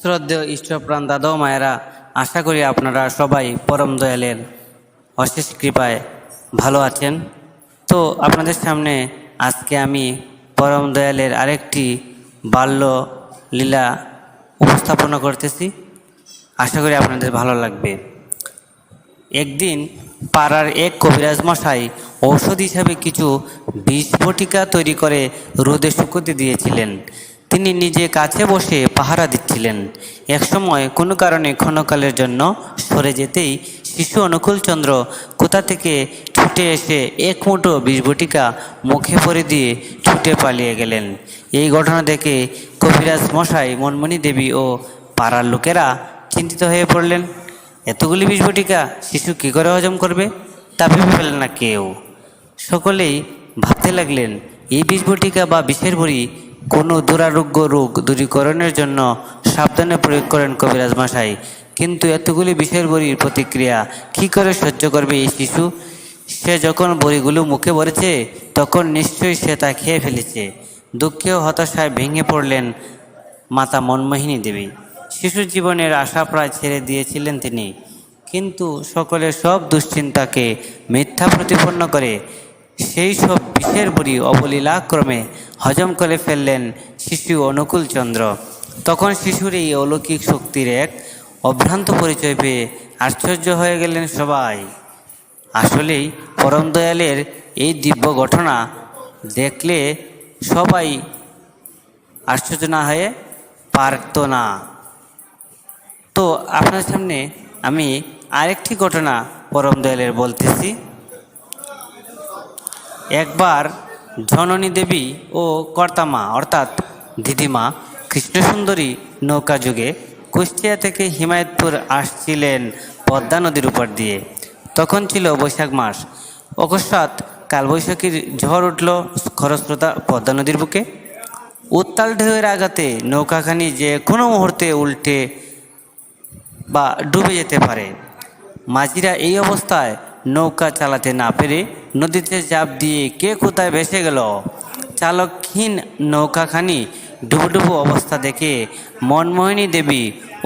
শ্রদ্ধেয় ইষ্টপ্রাণ দাদা ও মায়েরা, আশা করি আপনারা সবাই পরম দয়ালের অশেষ কৃপায় ভালো আছেন। তো আপনাদের সামনে আজকে আমি পরম দয়ালের আরেকটি বাল্য লীলা উপস্থাপনা করতেছি। আশা করি আপনাদের ভালো লাগবে। একদিন পাড়ার এক কবিরাজ মশাই ঔষধ হিসাবে কিছু বিষ বটিকা তৈরি করে রোদে শুকোতে দিয়েছিলেন। তিনি নিজে কাছে বসে পাহারা দিচ্ছিলেন। একসময় কোনো কারণে ক্ষণকালের জন্য সরে যেতেই শিশু অনুকূলচন্দ্র কোথা থেকে ছুটে এসে এক মুঠো বিষ বটিকা মুখে ভরে দিয়ে ছুটে পালিয়ে গেলেন। এই ঘটনা দেখে কবিরাজ মশাই, মনমণি দেবী ও পাড়ার লোকেরা চিন্তিত হয়ে পড়লেন। এতগুলি বিষ বটিকা শিশু কী করে হজম করবে, তা ভেবে পেলেন না কেউ। সকলেই ভাবতে লাগলেন, এই বিষ বটিকা বা বিষের বড়ি কোনো দুরারোগ্য রোগ দূরীকরণের জন্য সাবধানে প্রয়োগ করেন কবিরাজ মশাই। কিন্তু এতগুলি বিষের বড়ির প্রতিক্রিয়া কী করে সহ্য করবে এই শিশু? সে যখন বড়িগুলো মুখে ভরেছে তখন নিশ্চয়ই সে তা খেয়ে ফেলেছে। দুঃখে ও হতাশায় ভেঙে পড়লেন মাতা মনমোহিনী দেবী। শিশুর জীবনের আশা প্রায় ছেড়ে দিয়েছিলেন তিনি, কিন্তু সকলের সব দুশ্চিন্তাকে মিথ্যা প্রতিপন্ন করে সেই সব বিষের বড়ি অবলীলাক্রমে হজম করে ফেললেন শিশু অনুকূলচন্দ্র। তখন শিশুর এই অলৌকিক শক্তির এক অভ্রান্ত পরিচয় পেয়ে আশ্চর্য হয়ে গেলেন সবাই। আসলেই পরম দয়ালের এই দিব্য ঘটনা দেখলে সবাই আশ্চর্য না হয়ে পারত না। তো আপনার সামনে আমি আরেকটি ঘটনা পরম দয়ালের বলতেছি। একবার জননী দেবী ও কর্তামা অর্থাৎ দিদিমা কৃষ্ণসুন্দরী নৌকা যুগে কুষ্টিয়া থেকে হিমায়তপুর আসছিলেন পদ্মা নদীর উপর দিয়ে। তখন ছিল বৈশাখ মাস। অকস্মাৎ কালবৈশাখীর ঝড় উঠল খরস্রোতা পদ্মা নদীর বুকে। উত্তাল ঢেউয়ের আঘাতে নৌকাখানি যে কোনো মুহূর্তে উল্টে বা ডুবে যেতে পারে। মাঝিরা এই অবস্থায় নৌকা চালাতে না পেরে নদীতে ঝাঁপ দিয়ে কে কোথায় ভেসে গেল। চালকহীন নৌকাখানি ডুবুডুবু অবস্থা দেখে মনমোহিনী দেবী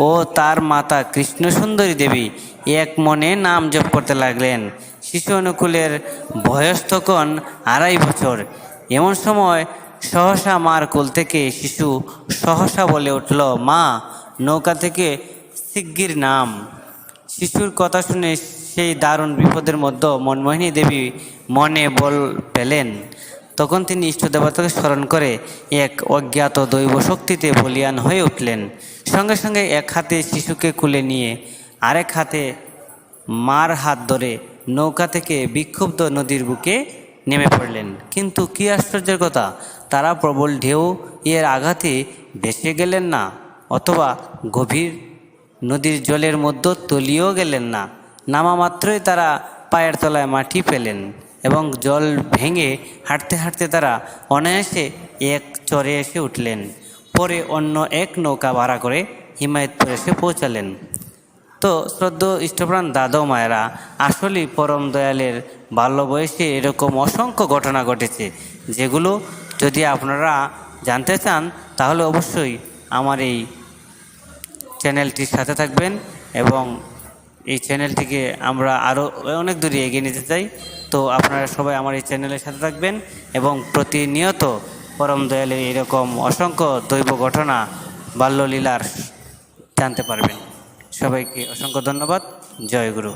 ও তার মাতা কৃষ্ণসুন্দরী দেবী এক মনে নাম জপ করতে লাগলেন। শিশু অনুকূলের বয়স তখন 2.5 বছর। এমন সময় সহসা মার কোল থেকে শিশু সহসা বলে উঠল, মা, নৌকা থেকে শিগগির নাম। শিশুর কথা শুনে সেই দারুণ বিপদের মধ্যে মনমোহিনী দেবী মনে বল পেলেন। তখন তিনি ইষ্টদেবতাকে স্মরণ করে এক অজ্ঞাত দৈব শক্তিতে বলীয়ান হয়ে উঠলেন। সঙ্গে সঙ্গে এক হাতে শিশুকে কুলে নিয়ে আরেক হাতে মার হাত ধরে নৌকা থেকে বিক্ষুব্ধ নদীর বুকে নেমে পড়লেন। কিন্তু কী আশ্চর্যের কথা, তারা প্রবল ঢেউ এর আঘাতে ভেসে গেলেন না, অথবা গভীর নদীর জলের মধ্যে তলিয়েও গেলেন না। নামা মাত্রই তারা পায়ের তলায় মাটি পেলেন এবং জল ভেঙে হাঁটতে হাঁটতে তারা অনায়াসে এক চরে এসে উঠলেন। পরে অন্য এক নৌকা ভাড়া করে হিমায়তপুর এসে পৌঁছালেন। তো শ্রদ্ধেয় ইষ্টপ্রাণ দাদা ও মায়েরা, আসলেই পরম দয়ালের বাল্য বয়সে এরকম অসংখ্য ঘটনা ঘটেছে, যেগুলো যদি আপনারা জানতে চান তাহলে অবশ্যই আমার এই চ্যানেলটির সাথে থাকবেন এবং এই চ্যানেলটিকে আমরা আরও অনেক দূরে এগিয়ে নিতে চাই। তো আপনারা সবাই আমার এই চ্যানেলের সাথে থাকবেন এবং প্রতিনিয়ত পরম দয়ালের এরকম অসংখ্য দৈব ঘটনা, বাল্যলীলার জানতে পারবেন। সবাইকে অসংখ্য ধন্যবাদ। জয় গুরু।